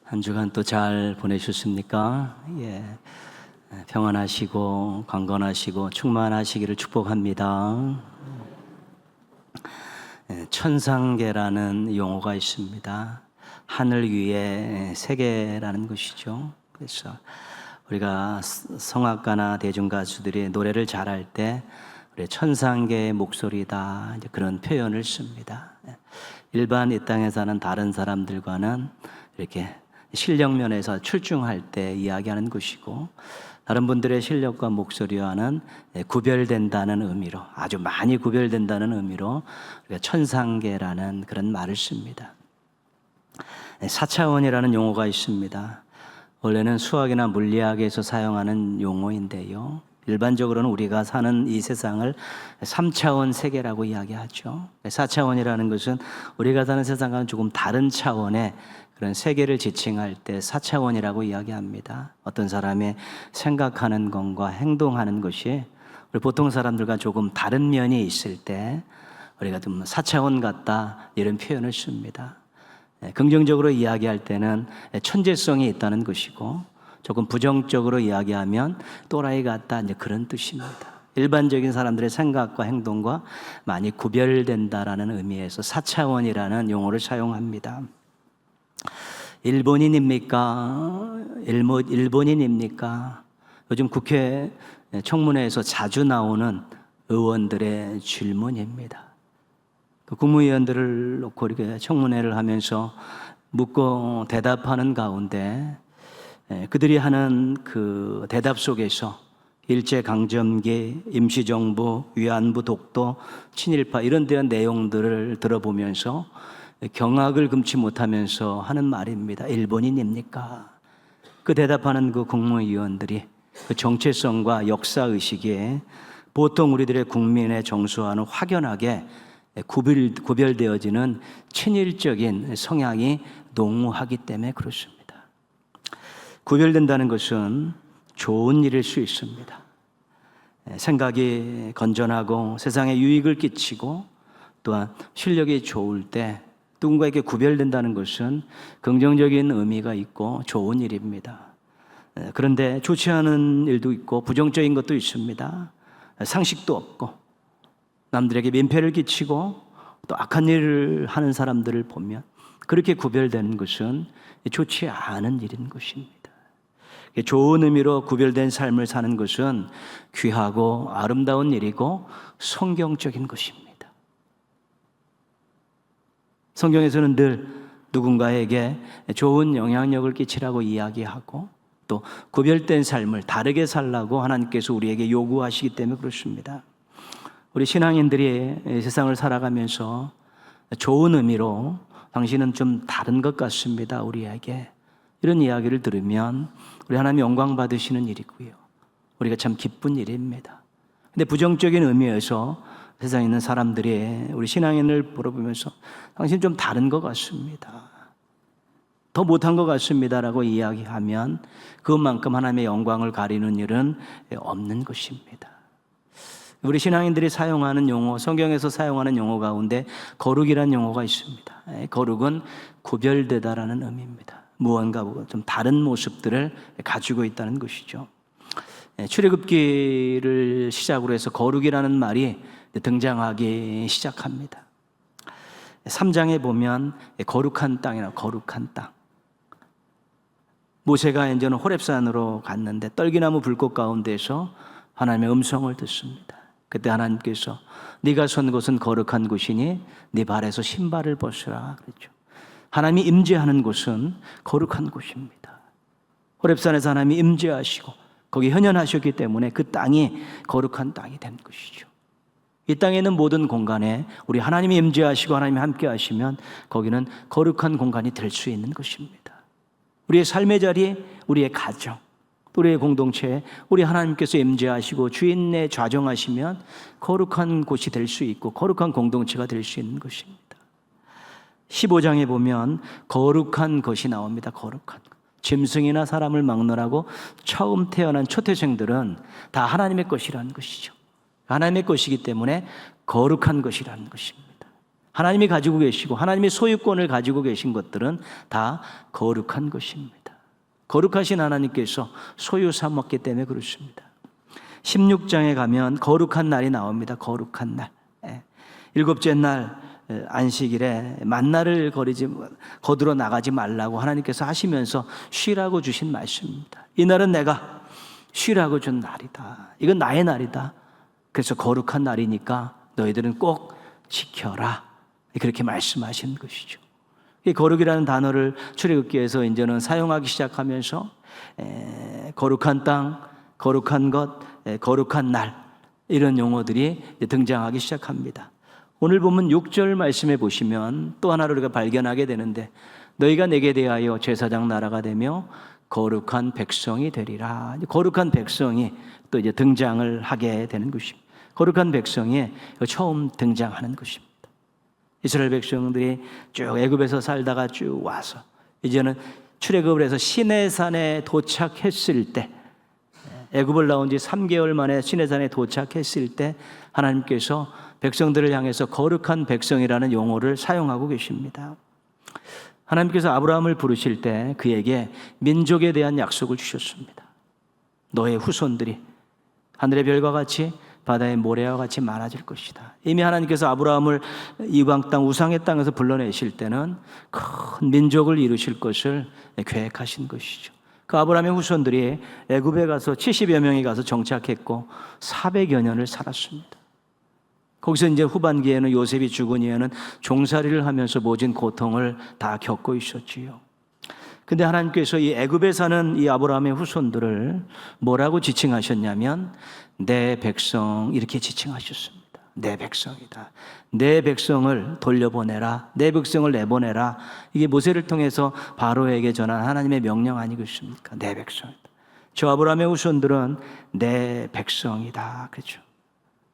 한 주간 또 잘 보내셨습니까? 평안하시고 강건하시고 충만하시기를 축복합니다. 천상계라는 용어가 있습니다. 하늘 위에 세계라는 것이죠. 그래서 우리가 성악가나 대중가수들이 노래를 잘할 때 우리 천상계의 목소리다, 이제 그런 표현을 씁니다. 일반 이 땅에 사는 다른 사람들과는 이렇게 실력 면에서 출중할 때 이야기하는 것이고, 다른 분들의 실력과 목소리와는 구별된다는 의미로, 아주 많이 구별된다는 의미로 우리가 천상계라는 그런 말을 씁니다. 4차원이라는 용어가 있습니다. 원래는 수학이나 물리학에서 사용하는 용어인데요, 일반적으로는 우리가 사는 이 세상을 3차원 세계라고 이야기하죠. 4차원이라는 것은 우리가 사는 세상과는 조금 다른 차원의 그런 세계를 지칭할 때 4차원이라고 이야기합니다. 어떤 사람의 생각하는 것과 행동하는 것이 우리 보통 사람들과 조금 다른 면이 있을 때 우리가 좀 4차원 같다, 이런 표현을 씁니다. 긍정적으로 이야기할 때는 천재성이 있다는 것이고, 조금 부정적으로 이야기하면 또라이 같다, 이제 그런 뜻입니다. 일반적인 사람들의 생각과 행동과 많이 구별된다라는 의미에서 4차원이라는 용어를 사용합니다. 일본인입니까? 일본인입니까? 요즘 국회 청문회에서 자주 나오는 의원들의 질문입니다. 그 국무위원들을 놓고 이렇게 청문회를 하면서 묻고 대답하는 가운데 그들이 하는 그 대답 속에서 일제강점기, 임시정부, 위안부 독도, 친일파 이런 데한 내용들을 들어보면서 경악을 금치 못하면서 하는 말입니다. 일본인입니까? 그 대답하는 그 국무위원들이 그 정체성과 역사의식에 보통 우리들의 국민의 정서와는 확연하게 구별되어지는 친일적인 성향이 농후하기 때문에 그렇습니다. 구별된다는 것은 좋은 일일 수 있습니다. 생각이 건전하고 세상에 유익을 끼치고 또한 실력이 좋을 때 누군가에게 구별된다는 것은 긍정적인 의미가 있고 좋은 일입니다. 그런데 좋지 않은 일도 있고 부정적인 것도 있습니다. 상식도 없고 남들에게 민폐를 끼치고 또 악한 일을 하는 사람들을 보면 그렇게 구별되는 것은 좋지 않은 일인 것입니다. 좋은 의미로 구별된 삶을 사는 것은 귀하고 아름다운 일이고 성경적인 것입니다. 성경에서는 늘 누군가에게 좋은 영향력을 끼치라고 이야기하고 또 구별된 삶을 다르게 살라고 하나님께서 우리에게 요구하시기 때문에 그렇습니다. 우리 신앙인들이 세상을 살아가면서 좋은 의미로 당신은 좀 다른 것 같습니다, 우리에게, 이런 이야기를 들으면 우리 하나님 영광 받으시는 일이고요, 우리가 참 기쁜 일입니다. 근데 부정적인 의미에서 세상에 있는 사람들이 우리 신앙인을 바라보면서 당신 좀 다른 것 같습니다, 더 못한 것 같습니다라고 이야기하면 그것만큼 하나님의 영광을 가리는 일은 없는 것입니다. 우리 신앙인들이 사용하는 용어, 성경에서 사용하는 용어 가운데 거룩이라는 용어가 있습니다. 거룩은 구별되다라는 의미입니다. 무언가 좀 다른 모습들을 가지고 있다는 것이죠. 출애굽기를 시작으로 해서 거룩이라는 말이 등장하기 시작합니다. 3장에 보면 거룩한 땅이나 거룩한 땅. 모세가 이제는 호렙산으로 갔는데 떨기나무 불꽃 가운데서 하나님의 음성을 듣습니다. 그때 하나님께서 네가 선 곳은 거룩한 곳이니 네 발에서 신발을 벗으라 그랬죠. 하나님이 임재하는 곳은 거룩한 곳입니다. 호렙산에서 하나님이 임재하시고 거기 현현하셨기 때문에 그 땅이 거룩한 땅이 된 것이죠. 이 땅에 있는 모든 공간에 우리 하나님이 임재하시고 하나님이 함께 하시면 거기는 거룩한 공간이 될 수 있는 것입니다. 우리의 삶의 자리, 우리의 가정, 우리의 공동체에 우리 하나님께서 임재하시고 주인에 좌정하시면 거룩한 곳이 될 수 있고 거룩한 공동체가 될 수 있는 것입니다. 15장에 보면 거룩한 것이 나옵니다. 거룩한 것. 짐승이나 사람을 막론하고 처음 태어난 초태생들은 다 하나님의 것이라는 것이죠. 하나님의 것이기 때문에 거룩한 것이라는 것입니다. 하나님이 가지고 계시고 하나님의 소유권을 가지고 계신 것들은 다 거룩한 것입니다. 거룩하신 하나님께서 소유 삼았기 때문에 그렇습니다. 16장에 가면 거룩한 날이 나옵니다. 거룩한 날. 일곱째 날 안식일에 만나를 거두러 나가지 말라고 하나님께서 하시면서 쉬라고 주신 말씀입니다. 이 날은 내가 쉬라고 준 날이다. 이건 나의 날이다. 그래서 거룩한 날이니까 너희들은 꼭 지켜라. 그렇게 말씀하신 것이죠. 이 거룩이라는 단어를 출애굽기에서 이제는 사용하기 시작하면서 거룩한 땅, 거룩한 것, 거룩한 날 이런 용어들이 등장하기 시작합니다. 오늘 보면 6절 말씀에 보시면 또 하나를 우리가 발견하게 되는데 너희가 내게 대하여 제사장 나라가 되며 거룩한 백성이 되리라. 거룩한 백성이 또 이제 등장을 하게 되는 것입니다. 거룩한 백성이 처음 등장하는 것입니다. 이스라엘 백성들이 쭉 애굽에서 살다가 쭉 와서 이제는 출애굽을 해서 시내산에 도착했을 때, 애굽을 나온 지 3개월 만에 시내산에 도착했을 때 하나님께서 백성들을 향해서 거룩한 백성이라는 용어를 사용하고 계십니다. 하나님께서 아브라함을 부르실 때 그에게 민족에 대한 약속을 주셨습니다. 너의 후손들이 하늘의 별과 같이 바다의 모래와 같이 많아질 것이다. 이미 하나님께서 아브라함을 이방 땅 우상의 땅에서 불러내실 때는 큰 민족을 이루실 것을 계획하신 것이죠. 그 아브라함의 후손들이 애굽에 가서 70여 명이 가서 정착했고 400여 년을 살았습니다. 거기서 이제 후반기에는 요셉이 죽은 이후에는 종살이를 하면서 모진 고통을 다 겪고 있었지요. 근데 하나님께서 이 애굽에 사는 이 아브라함의 후손들을 뭐라고 지칭하셨냐면 내 백성 이렇게 지칭하셨습니다. 내 백성이다. 내 백성을 돌려보내라. 내 백성을 내보내라. 이게 모세를 통해서 바로에게 전한 하나님의 명령 아니겠습니까? 내 백성이다. 저 아브라함의 후손들은 내 백성이다. 그렇죠?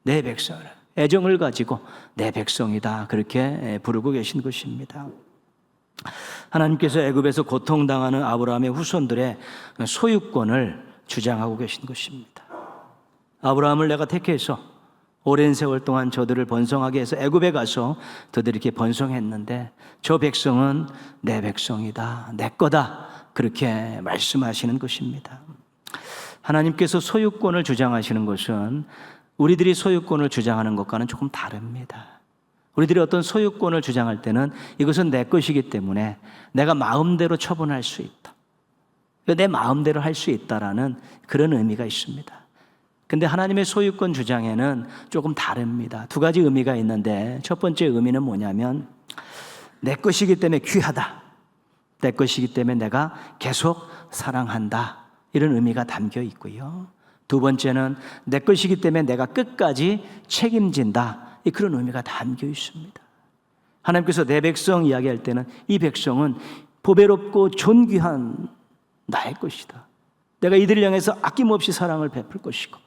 내 백성이다. 애정을 가지고 내 백성이다. 그렇게 부르고 계신 것입니다. 하나님께서 애굽에서 고통당하는 아브라함의 후손들의 소유권을 주장하고 계신 것입니다. 아브라함을 내가 택해서 오랜 세월 동안 저들을 번성하게 해서 애굽에 가서 저들이 이렇게 번성했는데 저 백성은 내 백성이다. 내 거다. 그렇게 말씀하시는 것입니다. 하나님께서 소유권을 주장하시는 것은 우리들이 소유권을 주장하는 것과는 조금 다릅니다. 우리들이 어떤 소유권을 주장할 때는 이것은 내 것이기 때문에 내가 마음대로 처분할 수 있다. 내 마음대로 할 수 있다라는 그런 의미가 있습니다. 근데 하나님의 소유권 주장에는 조금 다릅니다. 두 가지 의미가 있는데 첫 번째 의미는 뭐냐면 내 것이기 때문에 귀하다. 내 것이기 때문에 내가 계속 사랑한다. 이런 의미가 담겨 있고요. 두 번째는 내 것이기 때문에 내가 끝까지 책임진다. 그런 의미가 담겨 있습니다. 하나님께서 내 백성 이야기할 때는 이 백성은 보배롭고 존귀한 나의 것이다. 내가 이들을 향해서 아낌없이 사랑을 베풀 것이고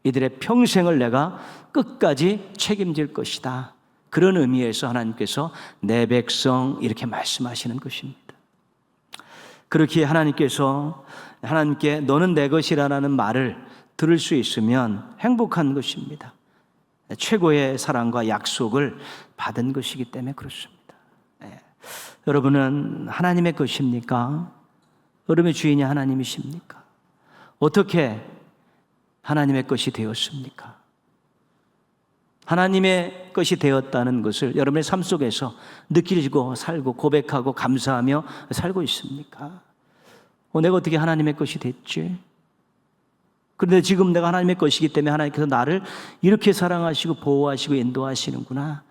이들의 평생을 내가 끝까지 책임질 것이다. 그런 의미에서 하나님께서 내 백성 이렇게 말씀하시는 것입니다. 그렇게 하나님께 너는 내 것이라는 말을 들을 수 있으면 행복한 것입니다. 최고의 사랑과 약속을 받은 것이기 때문에 그렇습니다. 여러분은 하나님의 것입니까? 여러분의 주인이 하나님이십니까? 어떻게 하나님의 것이 되었습니까? 하나님의 것이 되었다는 것을 여러분의 삶 속에서 느끼고 살고 고백하고 감사하며 살고 있습니까? 내가 어떻게 하나님의 것이 됐지? 그런데 지금 내가 하나님의 것이기 때문에 하나님께서 나를 이렇게 사랑하시고 보호하시고 인도하시는구나.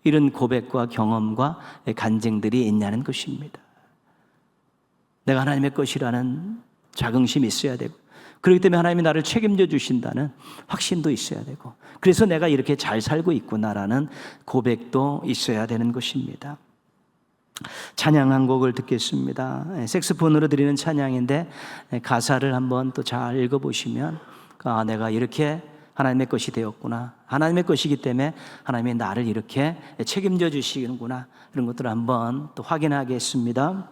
이런 고백과 경험과 간증들이 있냐는 것입니다. 내가 하나님의 것이라는 자긍심이 있어야 되고 그렇기 때문에 하나님이 나를 책임져 주신다는 확신도 있어야 되고 그래서 내가 이렇게 잘 살고 있구나라는 고백도 있어야 되는 것입니다. 찬양 한 곡을 듣겠습니다. 색소폰으로 드리는 찬양인데 가사를 한번 또 잘 읽어보시면 내가 이렇게 하나님의 것이 되었구나. 하나님의 것이기 때문에 하나님이 나를 이렇게 책임져 주시는구나. 이런 것들을 한번 또 확인하겠습니다.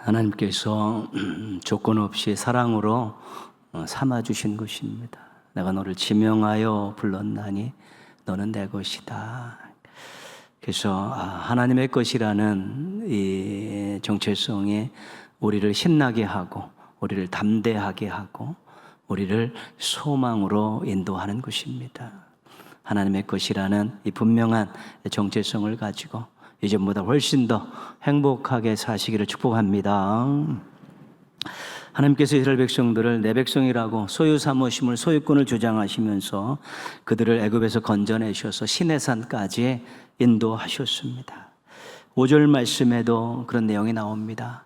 하나님께서 조건 없이 사랑으로 삼아주신 것입니다. 내가 너를 지명하여 불렀나니 너는 내 것이다. 그래서 하나님의 것이라는 이 정체성이 우리를 신나게 하고 우리를 담대하게 하고 우리를 소망으로 인도하는 것입니다. 하나님의 것이라는 이 분명한 정체성을 가지고 이전보다 훨씬 더 행복하게 사시기를 축복합니다. 하나님께서 이스라엘 백성들을 내 백성이라고 소유 삼으심을 소유권을 주장하시면서 그들을 애굽에서 건져내셔서 시내산까지 인도하셨습니다. 5절 말씀에도 그런 내용이 나옵니다.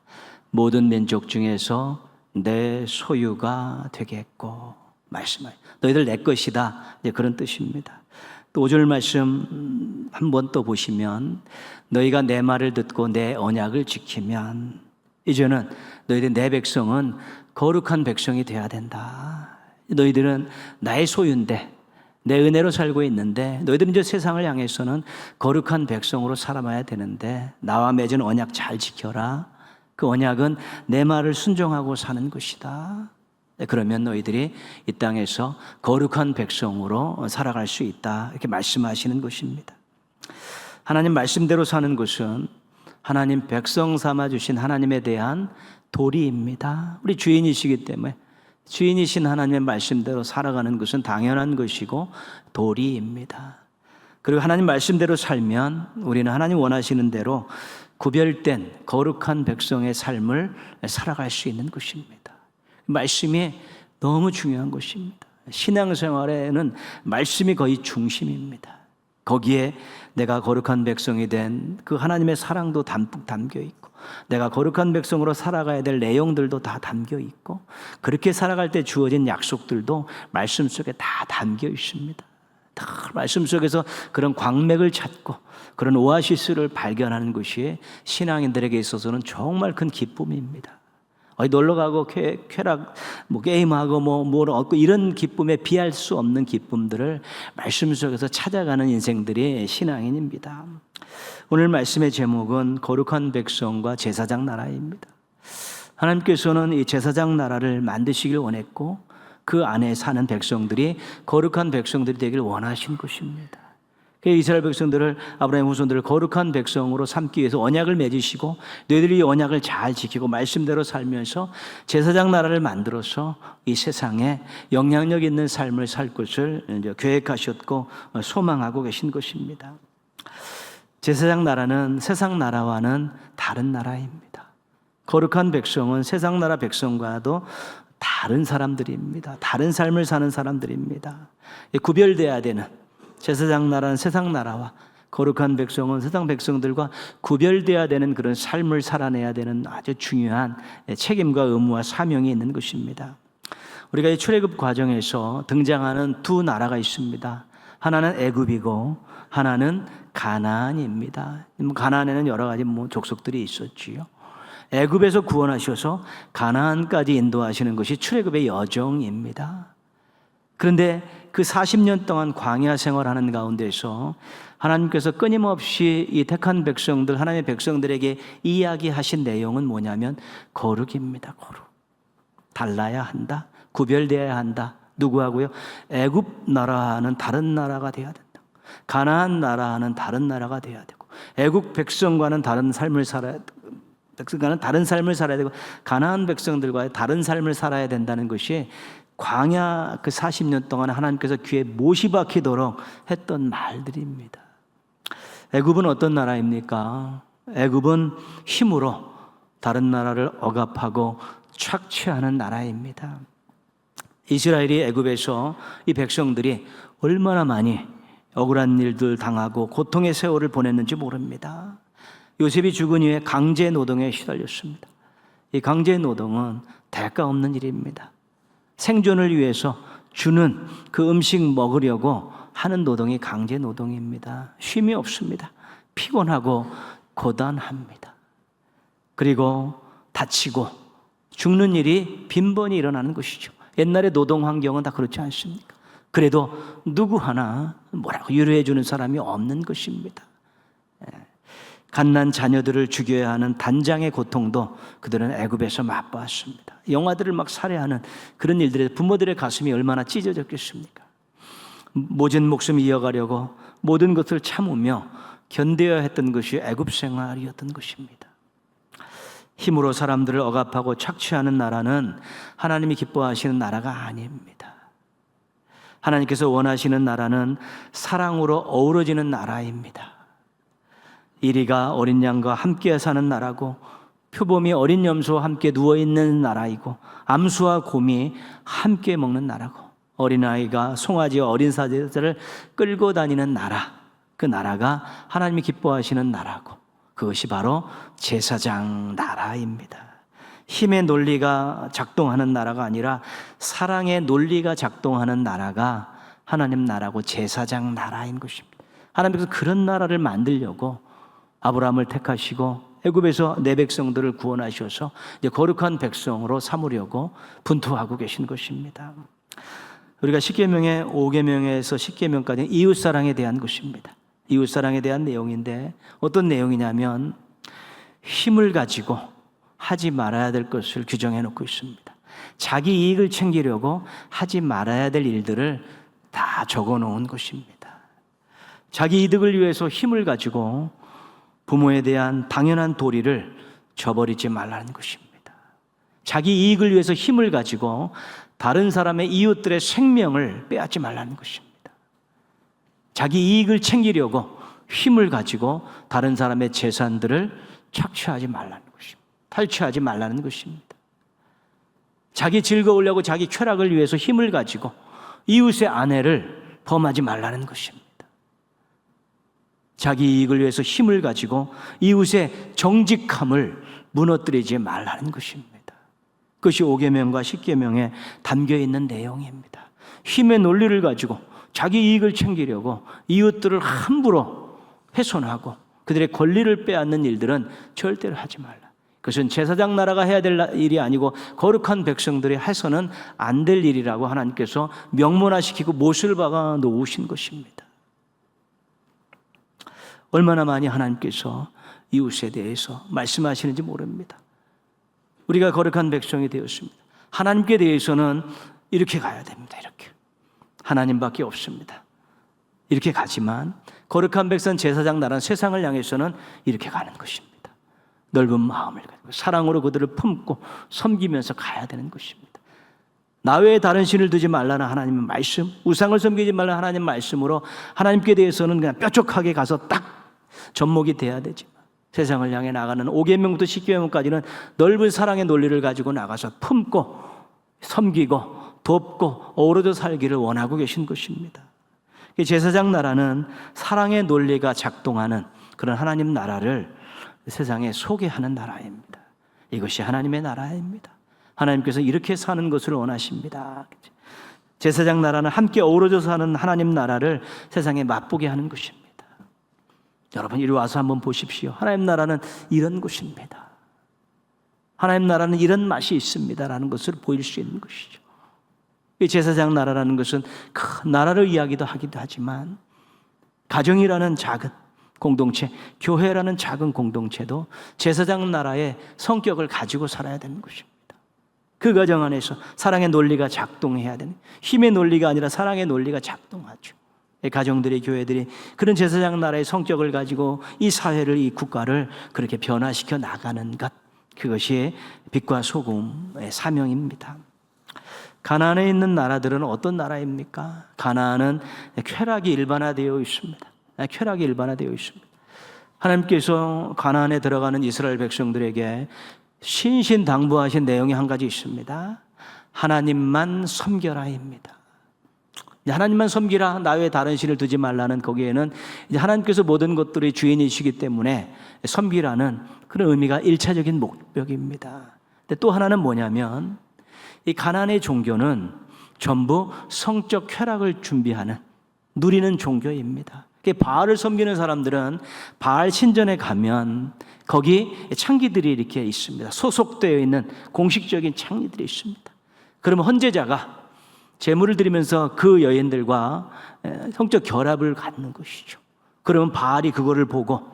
모든 민족 중에서 내 소유가 되겠고 말씀하여 너희들 내 것이다. 이제 그런 뜻입니다. 또 5절 말씀 한번 또 보시면 너희가 내 말을 듣고 내 언약을 지키면 이제는 너희들 내 백성은 거룩한 백성이 되어야 된다. 너희들은 나의 소유인데 내 은혜로 살고 있는데 너희들은 이제 세상을 향해서는 거룩한 백성으로 살아가야 되는데 나와 맺은 언약 잘 지켜라. 그 언약은 내 말을 순종하고 사는 것이다. 그러면 너희들이 이 땅에서 거룩한 백성으로 살아갈 수 있다. 이렇게 말씀하시는 것입니다. 하나님 말씀대로 사는 것은 하나님 백성 삼아주신 하나님에 대한 도리입니다. 우리 주인이시기 때문에 주인이신 하나님의 말씀대로 살아가는 것은 당연한 것이고 도리입니다. 그리고 하나님 말씀대로 살면 우리는 하나님 원하시는 대로 구별된 거룩한 백성의 삶을 살아갈 수 있는 것입니다. 말씀이 너무 중요한 것입니다. 신앙생활에는 말씀이 거의 중심입니다. 거기에 내가 거룩한 백성이 된 그 하나님의 사랑도 담뿍 담겨 있고 내가 거룩한 백성으로 살아가야 될 내용들도 다 담겨 있고 그렇게 살아갈 때 주어진 약속들도 말씀 속에 다 담겨 있습니다. 다 말씀 속에서 그런 광맥을 찾고 그런 오아시스를 발견하는 것이 신앙인들에게 있어서는 정말 큰 기쁨입니다. 놀러 가고 쾌락 게임하고 뭘 얻고 이런 기쁨에 비할 수 없는 기쁨들을 말씀 속에서 찾아가는 인생들이 신앙인입니다. 오늘 말씀의 제목은 거룩한 백성과 제사장 나라입니다. 하나님께서는 이 제사장 나라를 만드시길 원했고 그 안에 사는 백성들이 거룩한 백성들이 되길 원하신 것입니다. 이스라엘 백성들을 아브라함 후손들을 거룩한 백성으로 삼기 위해서 언약을 맺으시고 너희들이 이 언약을 잘 지키고 말씀대로 살면서 제사장 나라를 만들어서 이 세상에 영향력 있는 삶을 살 것을 이제 계획하셨고 소망하고 계신 것입니다. 제사장 나라는 세상 나라와는 다른 나라입니다. 거룩한 백성은 세상 나라 백성과도 다른 사람들입니다. 다른 삶을 사는 사람들입니다. 구별돼야 되는 제사장 나라는 세상 나라와 거룩한 백성은 세상 백성들과 구별되어야 되는 그런 삶을 살아내야 되는 아주 중요한 책임과 의무와 사명이 있는 것입니다. 우리가 이 출애굽 과정에서 등장하는 두 나라가 있습니다. 하나는 애굽이고 하나는 가나안입니다. 가나안에는 여러 가지 족속들이 있었지요. 애굽에서 구원하셔서 가나안까지 인도하시는 것이 출애굽의 여정입니다. 그런데 그 40년 동안 광야 생활하는 가운데서 하나님께서 끊임없이 이 택한 백성들, 하나님의 백성들에게 이야기하신 내용은 뭐냐면 거룩입니다. 거룩. 달라야 한다. 구별되어야 한다. 누구하고요? 애굽 나라는 다른 나라가 되어야 된다. 가나안 나라는 다른 나라가 되어야 되고 애굽 백성과는 다른 삶을 살아야 백성과는 다른 삶을 살아야 되고 가나안 백성들과의 다른 삶을 살아야 된다는 것이 광야 그 40년 동안 하나님께서 귀에 못이 박히도록 했던 말들입니다. 애굽은 어떤 나라입니까? 애굽은 힘으로 다른 나라를 억압하고 착취하는 나라입니다. 이스라엘이 애굽에서 이 백성들이 얼마나 많이 억울한 일들 당하고 고통의 세월을 보냈는지 모릅니다. 요셉이 죽은 이후에 강제 노동에 시달렸습니다. 이 강제 노동은 대가 없는 일입니다. 생존을 위해서 주는 그 음식 먹으려고 하는 노동이 강제 노동입니다. 쉼이 없습니다. 피곤하고 고단합니다. 그리고 다치고 죽는 일이 빈번히 일어나는 것이죠. 옛날의 노동 환경은 다 그렇지 않습니까? 그래도 누구 하나 뭐라고 위로해 주는 사람이 없는 것입니다. 갓난 자녀들을 죽여야 하는 단장의 고통도 그들은 애굽에서 맛보았습니다. 영아들을 막 살해하는 그런 일들에 부모들의 가슴이 얼마나 찢어졌겠습니까? 모진 목숨 이어가려고 모든 것을 참으며 견뎌야 했던 것이 애굽 생활이었던 것입니다. 힘으로 사람들을 억압하고 착취하는 나라는 하나님이 기뻐하시는 나라가 아닙니다. 하나님께서 원하시는 나라는 사랑으로 어우러지는 나라입니다. 이리가 어린 양과 함께 사는 나라고, 표범이 어린 염소와 함께 누워있는 나라이고, 암수와 곰이 함께 먹는 나라고, 어린아이가 송아지와 어린 사자들을 끌고 다니는 나라, 그 나라가 하나님이 기뻐하시는 나라고, 그것이 바로 제사장 나라입니다. 힘의 논리가 작동하는 나라가 아니라 사랑의 논리가 작동하는 나라가 하나님 나라고 제사장 나라인 것입니다. 하나님께서 그런 나라를 만들려고 아브라함을 택하시고 애굽에서 내 백성들을 구원하셔서 이제 거룩한 백성으로 삼으려고 분투하고 계신 것입니다. 우리가 십계명의 5계명에서 10계명까지는 이웃사랑에 대한 것입니다. 이웃사랑에 대한 내용인데 어떤 내용이냐면 힘을 가지고 하지 말아야 될 것을 규정해 놓고 있습니다. 자기 이익을 챙기려고 하지 말아야 될 일들을 다 적어 놓은 것입니다. 자기 이득을 위해서 힘을 가지고 부모에 대한 당연한 도리를 저버리지 말라는 것입니다. 자기 이익을 위해서 힘을 가지고 다른 사람의 이웃들의 생명을 빼앗지 말라는 것입니다. 자기 이익을 챙기려고 힘을 가지고 다른 사람의 재산들을 착취하지 말라는 것입니다. 탈취하지 말라는 것입니다. 자기 즐거우려고 자기 쾌락을 위해서 힘을 가지고 이웃의 아내를 범하지 말라는 것입니다. 자기 이익을 위해서 힘을 가지고 이웃의 정직함을 무너뜨리지 말라는 것입니다. 그것이 5계명과 10계명에 담겨있는 내용입니다. 힘의 논리를 가지고 자기 이익을 챙기려고 이웃들을 함부로 훼손하고 그들의 권리를 빼앗는 일들은 절대로 하지 말라. 그것은 제사장 나라가 해야 될 일이 아니고 거룩한 백성들이 해서는 안 될 일이라고 하나님께서 명문화시키고 못을 박아 놓으신 것입니다. 얼마나 많이 하나님께서 이웃에 대해서 말씀하시는지 모릅니다. 우리가 거룩한 백성이 되었습니다. 하나님께 대해서는 이렇게 가야 됩니다. 이렇게. 하나님밖에 없습니다. 이렇게 가지만 거룩한 백성 제사장 나라는 세상을 향해서는 이렇게 가는 것입니다. 넓은 마음을 가지고 사랑으로 그들을 품고 섬기면서 가야 되는 것입니다. 나 외에 다른 신을 두지 말라는 하나님의 말씀, 우상을 섬기지 말라는 하나님의 말씀으로 하나님께 대해서는 그냥 뾰족하게 가서 딱 접목이 돼야 되지만 세상을 향해 나가는 5계명부터 10계명까지는 넓은 사랑의 논리를 가지고 나가서 품고 섬기고 돕고 어우러져 살기를 원하고 계신 것입니다. 제사장 나라는 사랑의 논리가 작동하는 그런 하나님 나라를 세상에 소개하는 나라입니다. 이것이 하나님의 나라입니다. 하나님께서 이렇게 사는 것을 원하십니다. 제사장 나라는 함께 어우러져 사는 하나님 나라를 세상에 맛보게 하는 것입니다. 여러분 이리 와서 한번 보십시오. 하나님 나라는 이런 곳입니다. 하나님 나라는 이런 맛이 있습니다라는 것을 보일 수 있는 것이죠. 이 제사장 나라라는 것은 큰 나라를 이야기도 하기도 하지만 가정이라는 작은 공동체, 교회라는 작은 공동체도 제사장 나라의 성격을 가지고 살아야 되는 것입니다. 그 가정 안에서 사랑의 논리가 작동해야 되는, 힘의 논리가 아니라 사랑의 논리가 작동하죠. 가정들이, 교회들이 그런 제사장 나라의 성격을 가지고 이 사회를, 이 국가를 그렇게 변화시켜 나가는 것, 그것이 빛과 소금의 사명입니다. 가나안에 있는 나라들은 어떤 나라입니까? 가나안은 쾌락이 일반화되어 있습니다. 쾌락이 일반화되어 있습니다. 하나님께서 가나안에 들어가는 이스라엘 백성들에게 신신당부하신 내용이 한 가지 있습니다. 하나님만 섬겨라입니다. 하나님만 섬기라, 나 외에 다른 신을 두지 말라는, 거기에는 이제 하나님께서 모든 것들의 주인이시기 때문에 섬기라는 그런 의미가 1차적인 목적입니다. 근데 또 하나는 뭐냐면 이 가나안의 종교는 전부 성적 쾌락을 준비하는, 누리는 종교입니다. 바알을 섬기는 사람들은 바알 신전에 가면 거기 창기들이 이렇게 있습니다. 소속되어 있는 공식적인 창기들이 있습니다. 그러면 헌제자가 제물을 드리면서 그 여인들과 성적 결합을 갖는 것이죠. 그러면 바알이 그거를 보고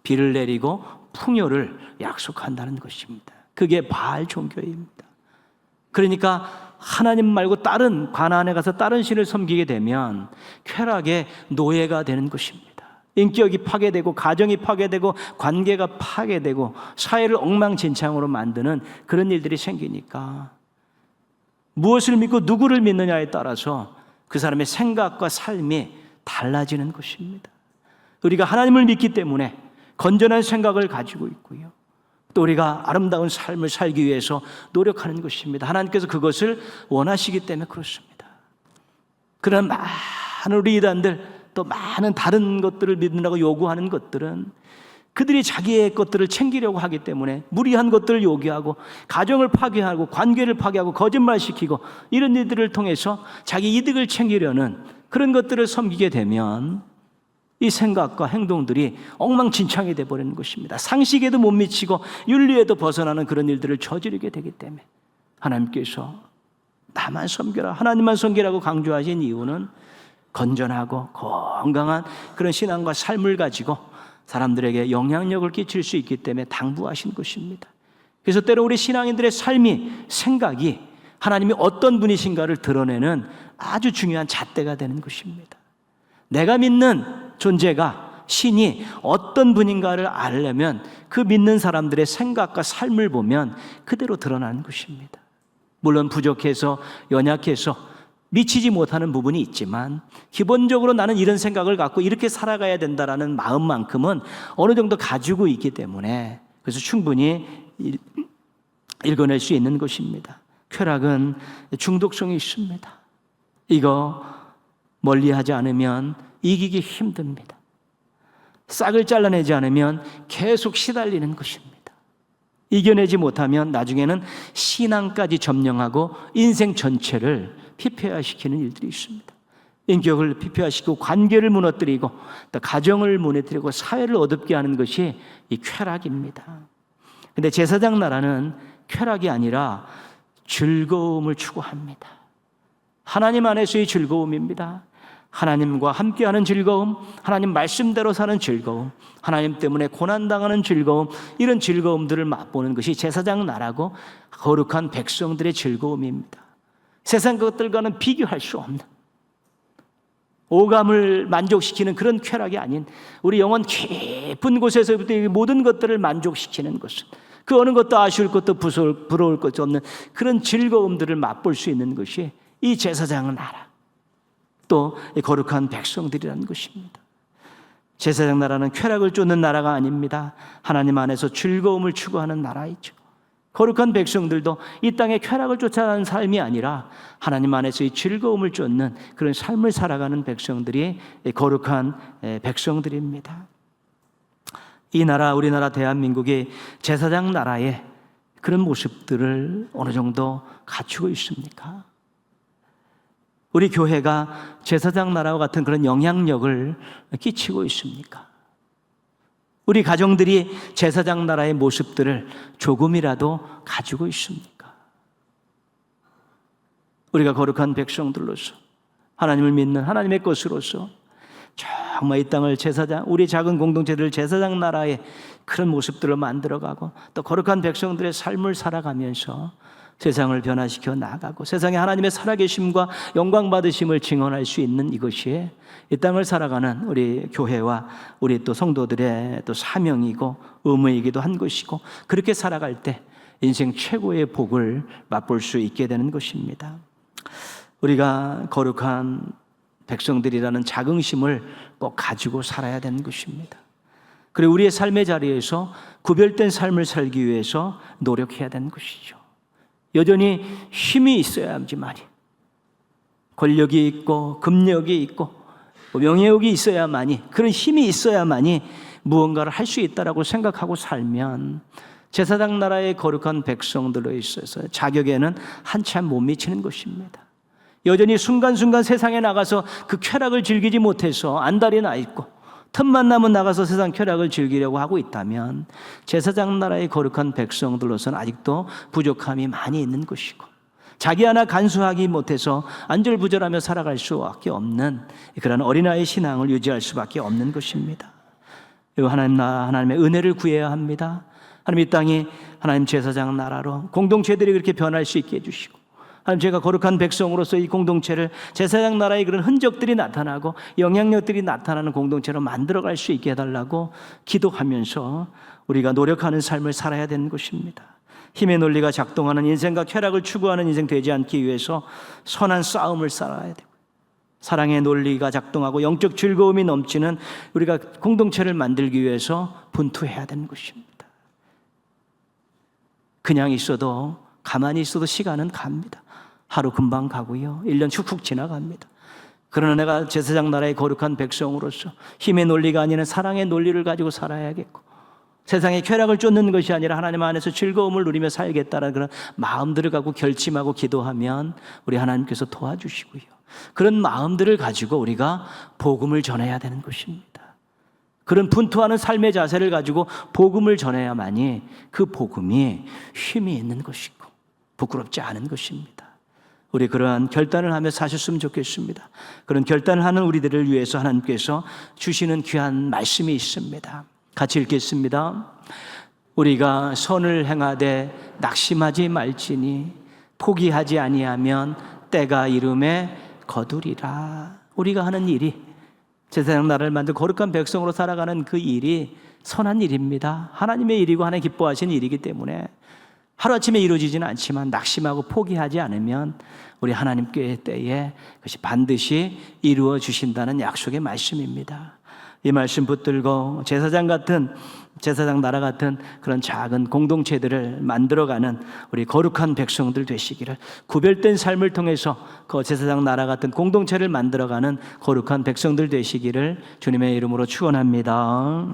비를 내리고 풍요를 약속한다는 것입니다. 그게 바알 종교입니다. 그러니까 하나님 말고 다른 가나안에 가서 다른 신을 섬기게 되면 쾌락의 노예가 되는 것입니다. 인격이 파괴되고 가정이 파괴되고 관계가 파괴되고 사회를 엉망진창으로 만드는 그런 일들이 생기니까 무엇을 믿고 누구를 믿느냐에 따라서 그 사람의 생각과 삶이 달라지는 것입니다. 우리가 하나님을 믿기 때문에 건전한 생각을 가지고 있고요. 또 우리가 아름다운 삶을 살기 위해서 노력하는 것입니다. 하나님께서 그것을 원하시기 때문에 그렇습니다. 그런 많은 우리 이단들 또 많은 다른 것들을 믿는다고 요구하는 것들은 그들이 자기의 것들을 챙기려고 하기 때문에 무리한 것들을 요구하고 가정을 파괴하고 관계를 파괴하고 거짓말시키고 이런 일들을 통해서 자기 이득을 챙기려는 그런 것들을 섬기게 되면 이 생각과 행동들이 엉망진창이 되어버리는 것입니다. 상식에도 못 미치고 윤리에도 벗어나는 그런 일들을 저지르게 되기 때문에 하나님께서 나만 섬겨라, 하나님만 섬기라고 강조하신 이유는 건전하고 건강한 그런 신앙과 삶을 가지고 사람들에게 영향력을 끼칠 수 있기 때문에 당부하신 것입니다. 그래서 때로 우리 신앙인들의 삶이, 생각이 하나님이 어떤 분이신가를 드러내는 아주 중요한 잣대가 되는 것입니다. 내가 믿는 존재가, 신이 어떤 분인가를 알려면 그 믿는 사람들의 생각과 삶을 보면 그대로 드러나는 것입니다. 물론 부족해서 연약해서 미치지 못하는 부분이 있지만 기본적으로 나는 이런 생각을 갖고 이렇게 살아가야 된다라는 마음만큼은 어느 정도 가지고 있기 때문에 그래서 충분히 읽어낼 수 있는 것입니다. 쾌락은 중독성이 있습니다. 이거 멀리하지 않으면 이기기 힘듭니다. 싹을 잘라내지 않으면 계속 시달리는 것입니다. 이겨내지 못하면 나중에는 신앙까지 점령하고 인생 전체를 피폐화시키는 일들이 있습니다. 인격을 피폐화시키고 관계를 무너뜨리고 또 가정을 무너뜨리고 사회를 어둡게 하는 것이 이 쾌락입니다. 그런데 제사장 나라는 쾌락이 아니라 즐거움을 추구합니다. 하나님 안에서의 즐거움입니다. 하나님과 함께하는 즐거움, 하나님 말씀대로 사는 즐거움, 하나님 때문에 고난당하는 즐거움, 이런 즐거움들을 맛보는 것이 제사장 나라고 거룩한 백성들의 즐거움입니다. 세상 것들과는 비교할 수 없는 오감을 만족시키는 그런 쾌락이 아닌 우리 영혼 깊은 곳에서부터 이 모든 것들을 만족시키는 것은 그 어느 것도 아쉬울 것도 부러울 것도 없는 그런 즐거움들을 맛볼 수 있는 것이 이 제사장 나라 또 거룩한 백성들이라는 것입니다. 제사장 나라는 쾌락을 쫓는 나라가 아닙니다. 하나님 안에서 즐거움을 추구하는 나라이죠. 거룩한 백성들도 이 땅에 쾌락을 쫓아가는 삶이 아니라 하나님 안에서의 즐거움을 쫓는 그런 삶을 살아가는 백성들이 거룩한 백성들입니다. 이 나라, 우리나라 대한민국이 제사장 나라의 그런 모습들을 어느 정도 갖추고 있습니까? 우리 교회가 제사장 나라와 같은 그런 영향력을 끼치고 있습니까? 우리 가정들이 제사장 나라의 모습들을 조금이라도 가지고 있습니까? 우리가 거룩한 백성들로서 하나님을 믿는 하나님의 것으로서 정말 이 땅을 제사장, 우리 작은 공동체들을 제사장 나라의 그런 모습들로 만들어가고 또 거룩한 백성들의 삶을 살아가면서 세상을 변화시켜 나가고 세상에 하나님의 살아계심과 영광받으심을 증언할 수 있는 이것이 이 땅을 살아가는 우리 교회와 우리 또 성도들의 또 사명이고 의무이기도 한 것이고 그렇게 살아갈 때 인생 최고의 복을 맛볼 수 있게 되는 것입니다. 우리가 거룩한 백성들이라는 자긍심을 꼭 가지고 살아야 되는 것입니다. 그리고 우리의 삶의 자리에서 구별된 삶을 살기 위해서 노력해야 되는 것이죠. 여전히 힘이 있어야지만이 권력이 있고 금력이 있고 명예욕이 있어야만이 그런 힘이 있어야만이 무언가를 할 수 있다라고 생각하고 살면 제사장 나라의 거룩한 백성들로 있어서 자격에는 한참 못 미치는 것입니다. 여전히 순간순간 세상에 나가서 그 쾌락을 즐기지 못해서 안달이 나 있고 틈만 나면 나가서 세상 쾌락을 즐기려고 하고 있다면 제사장 나라의 거룩한 백성들로서는 아직도 부족함이 많이 있는 것이고 자기 하나 간수하기 못해서 안절부절하며 살아갈 수밖에 없는 그런 어린아이 신앙을 유지할 수밖에 없는 것입니다. 그리고 하나님의 은혜를 구해야 합니다. 하나님 이 땅이 하나님 제사장 나라로 공동체들이 그렇게 변할 수 있게 해주시고, 하나님 제가 거룩한 백성으로서 이 공동체를 제사장 나라의 그런 흔적들이 나타나고 영향력들이 나타나는 공동체로 만들어갈 수 있게 해달라고 기도하면서 우리가 노력하는 삶을 살아야 되는 것입니다. 힘의 논리가 작동하는 인생과 쾌락을 추구하는 인생 되지 않기 위해서 선한 싸움을 싸워야 되고, 사랑의 논리가 작동하고 영적 즐거움이 넘치는 우리가 공동체를 만들기 위해서 분투해야 되는 것입니다. 그냥 있어도, 가만히 있어도 시간은 갑니다. 하루 금방 가고요, 1년 훅훅 지나갑니다. 그러나 내가 제사장 나라의 거룩한 백성으로서 힘의 논리가 아니라 사랑의 논리를 가지고 살아야겠고, 세상의 쾌락을 쫓는 것이 아니라 하나님 안에서 즐거움을 누리며 살겠다는 그런 마음들을 갖고 결심하고 기도하면 우리 하나님께서 도와주시고요, 그런 마음들을 가지고 우리가 복음을 전해야 되는 것입니다. 그런 분투하는 삶의 자세를 가지고 복음을 전해야만이 그 복음이 힘이 있는 것이고 부끄럽지 않은 것입니다. 우리 그러한 결단을 하며 사셨으면 좋겠습니다. 그런 결단을 하는 우리들을 위해서 하나님께서 주시는 귀한 말씀이 있습니다. 같이 읽겠습니다. 우리가 선을 행하되 낙심하지 말지니 포기하지 아니하면 때가 이름에 거두리라. 우리가 하는 일이, 제사장 나라를 만들 거룩한 백성으로 살아가는 그 일이 선한 일입니다. 하나님의 일이고 하나님 기뻐하시는 일이기 때문에 하루아침에 이루어지지는 않지만 낙심하고 포기하지 않으면 우리 하나님께 때에 그것이 반드시 이루어 주신다는 약속의 말씀입니다. 이 말씀 붙들고 제사장 나라 같은 그런 작은 공동체들을 만들어가는 우리 거룩한 백성들 되시기를, 구별된 삶을 통해서 그 제사장 나라 같은 공동체를 만들어가는 거룩한 백성들 되시기를 주님의 이름으로 축원합니다.